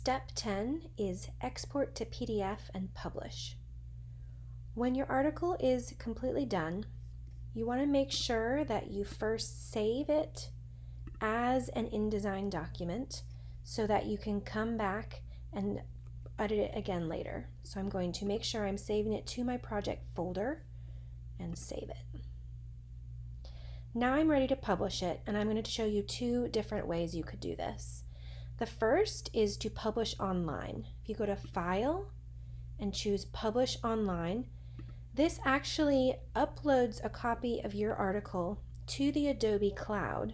Step 10 is export to PDF and publish. When your article is completely done, you want to make sure that you first save it as an InDesign document so that you can come back and edit it again later. So I'm going to make sure I'm saving it to my project folder and save it. Now I'm ready to publish it, and I'm going to show you two different ways you could do this. The first is to publish online. If you go to File and choose Publish Online, this actually uploads a copy of your article to the Adobe Cloud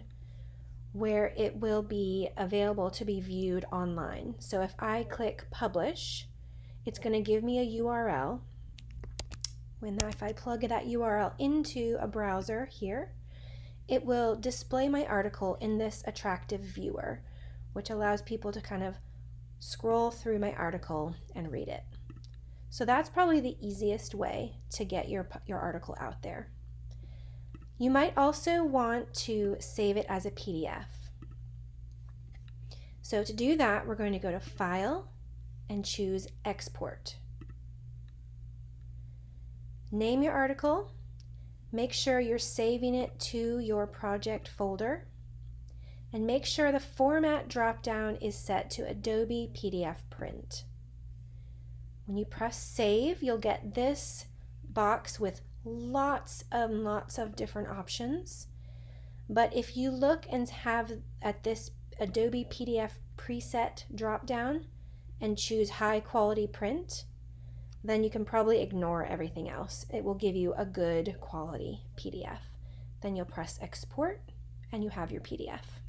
where it will be available to be viewed online. So if I click Publish, it's going to give me a URL. If I plug that URL into a browser here, it will display my article in this attractive viewer, which allows people to kind of scroll through my article and read it. So that's probably the easiest way to get your article out there. You might also want to save it as a PDF. So to do that, we're going to go to File and choose Export. Name your article. Make sure you're saving it to your project folder. And make sure the format drop-down is set to Adobe PDF Print. When you press Save, you'll get this box with lots of different options. But if you look and have at this Adobe PDF preset drop-down and choose High Quality Print, then you can probably ignore everything else. It will give you a good quality PDF. Then you'll press Export and you have your PDF.